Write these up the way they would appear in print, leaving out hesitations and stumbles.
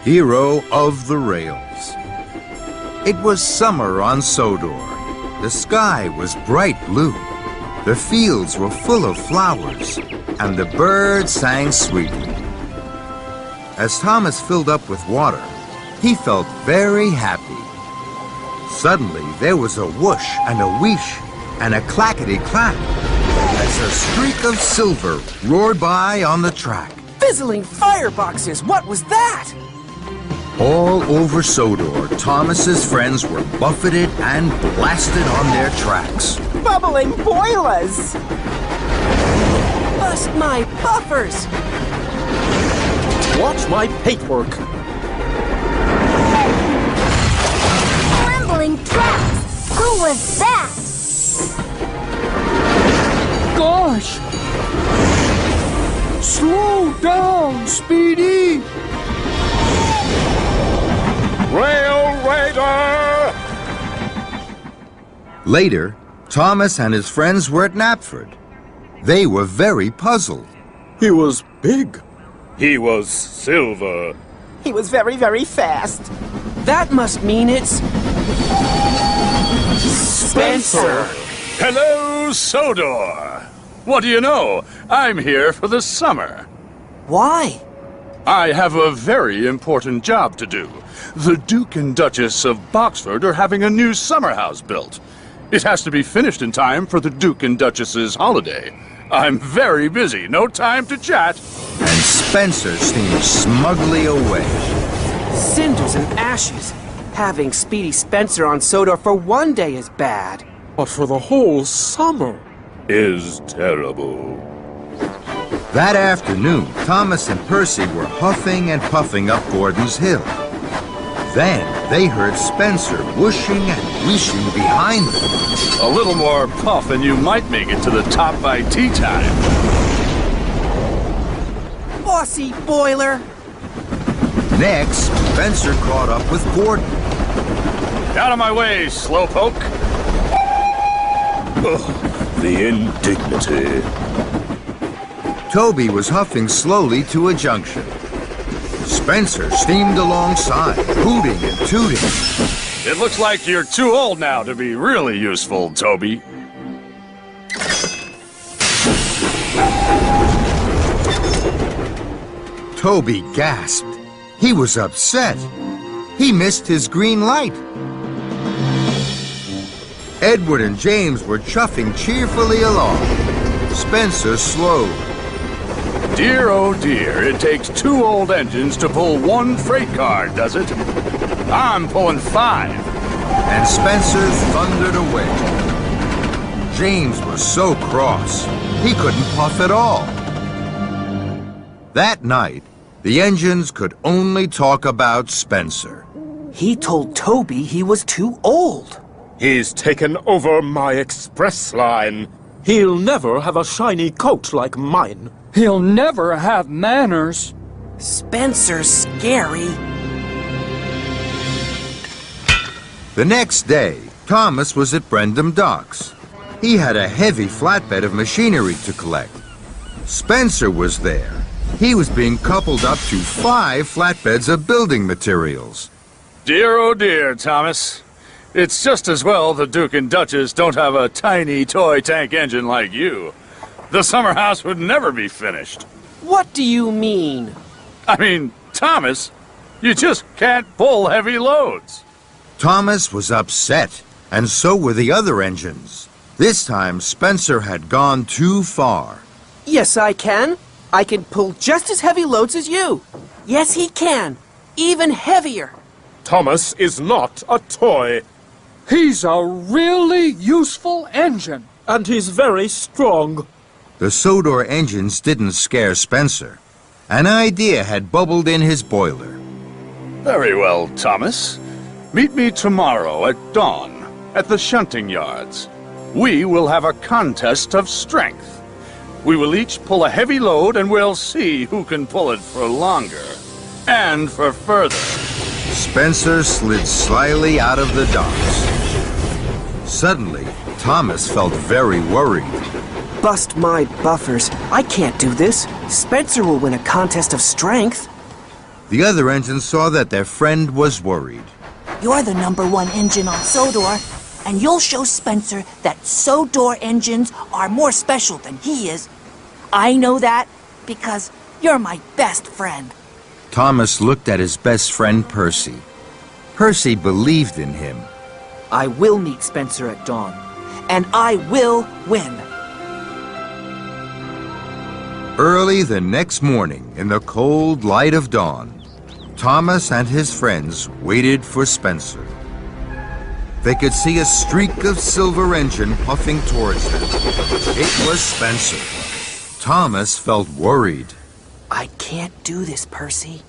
hero of the rails. It was summer on Sodor. The sky was bright blue. The fields were full of flowers, and the birds sang sweetly. As Thomas filled up with water, he felt very happy. Suddenly, there was a whoosh and a wheesh and a clackety-clack as a streak of silver roared by on the track. Fizzling fireboxes! What was that? All over Sodor, Thomas's friends were buffeted and blasted on their tracks. Bubbling boilers! Bust my buffers! Watch my paintwork. Crumbling tracks! Who was that? Gosh! Slow down, Speedy! Rail Raider! Later, Thomas and his friends were at Knapford. They were very puzzled. He was big. He was silver. He was very, very fast. That must mean it's... Spencer! Hello, Sodor! What do you know? I'm here for the summer. Why? I have a very important job to do. The Duke and Duchess of Boxford are having a new summer house built. It has to be finished in time for the Duke and Duchess's holiday. I'm very busy, no time to chat. And Spencer steamed smugly away. Cinders and ashes. Having Speedy Spencer on Sodor for one day is bad. But for the whole summer Is terrible. That afternoon, Thomas and Percy were huffing and puffing up Gordon's Hill. Then they heard Spencer whooshing and wheeshing behind them. A little more puff and you might make it to the top by tea time. Bossy boiler! Next, Spencer caught up with Gordon. Out of my way, slowpoke. the indignity. Toby was huffing slowly to a junction. Spencer steamed alongside, hooting and tooting. It looks like you're too old now to be really useful, Toby. Toby gasped. He was upset. He missed his green light. Edward and James were chuffing cheerfully along. Spencer slowed. Dear, oh dear, it takes 2 old engines to pull 1 freight car, does it? I'm pulling 5. And Spencer thundered away. James was so cross, he couldn't puff at all. That night, the engines could only talk about Spencer. He told Toby he was too old. He's taken over my express line. He'll never have a shiny coat like mine. He'll never have manners. Spencer's scary. The next day, Thomas was at Brendam Docks. He had a heavy flatbed of machinery to collect. Spencer was there. He was being coupled up to 5 flatbeds of building materials. Dear, oh dear, Thomas. It's just as well the Duke and Duchess don't have a tiny toy tank engine like you. The summer house would never be finished. What do you mean? I mean, Thomas, you just can't pull heavy loads. Thomas was upset, and so were the other engines. This time, Spencer had gone too far. Yes, I can. I can pull just as heavy loads as you. Yes, he can. Even heavier. Thomas is not a toy. He's a really useful engine. And he's very strong. The Sodor engines didn't scare Spencer. An idea had bubbled in his boiler. Very well, Thomas. Meet me tomorrow at dawn at the shunting yards. We will have a contest of strength. We will each pull a heavy load and we'll see who can pull it for longer and for further. Spencer slid slyly out of the docks. Suddenly, Thomas felt very worried. Bust my buffers. I can't do this. Spencer will win a contest of strength. The other engines saw that their friend was worried. You're the #1 engine on Sodor, and you'll show Spencer that Sodor engines are more special than he is. I know that because you're my best friend. Thomas looked at his best friend Percy. Percy believed in him. I will meet Spencer at dawn, and I will win. Early the next morning, in the cold light of dawn, Thomas and his friends waited for Spencer. They could see a streak of silver engine puffing towards them. It was Spencer. Thomas felt worried. I can't do this, Percy.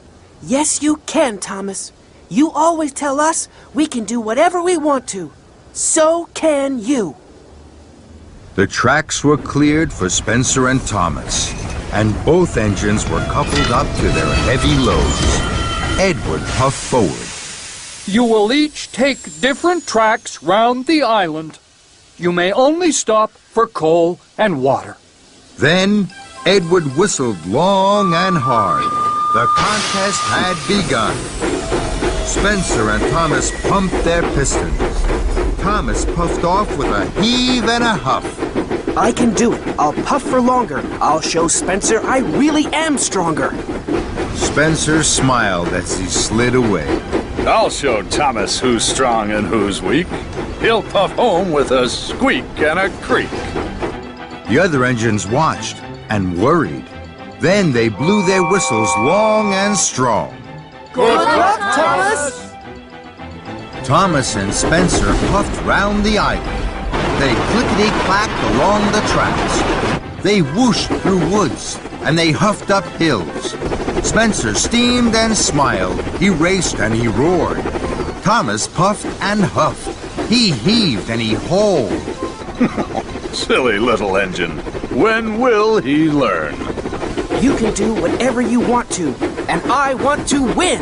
Yes, you can, Thomas. You always tell us we can do whatever we want to. So can you. The tracks were cleared for Spencer and Thomas, and both engines were coupled up to their heavy loads. Edward puffed forward. You will each take different tracks round the island. You may only stop for coal and water. Then Edward whistled long and hard. The contest had begun. Spencer and Thomas pumped their pistons. Thomas puffed off with a heave and a huff. I can do it. I'll puff for longer. I'll show Spencer I really am stronger. Spencer smiled as he slid away. I'll show Thomas who's strong and who's weak. He'll puff home with a squeak and a creak. The other engines watched and worried. Then they blew their whistles long and strong. Good luck, Thomas! Thomas and Spencer puffed round the island. They clickety-clacked along the tracks. They whooshed through woods, and they huffed up hills. Spencer steamed and smiled. He raced and he roared. Thomas puffed and huffed. He heaved and he hauled. Silly little engine. When will he learn? You can do whatever you want to, and I want to win!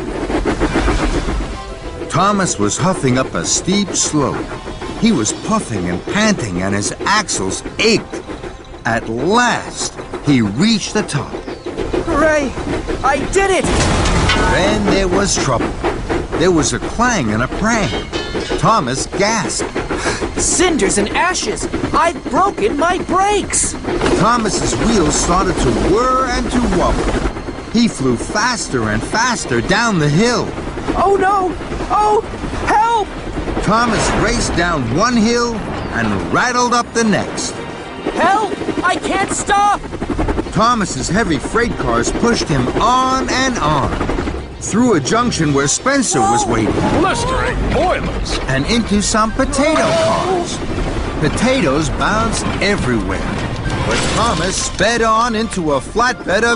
Thomas was huffing up a steep slope. He was puffing and panting, and his axles ached. At last, he reached the top. Hooray! I did it! Then there was trouble. There was a clang and a prang. Thomas gasped. Cinders and ashes! I've broken my brakes! Thomas's wheels started to whir and to wobble. He flew faster and faster down the hill. Oh no! Oh, help! Thomas raced down one hill and rattled up the next. Help! I can't stop! Thomas's heavy freight cars pushed him on and on, through a junction where Spencer was waiting, Blistering boilers! and into some potato cars. Potatoes bounced everywhere, but Thomas sped on into a flatbed of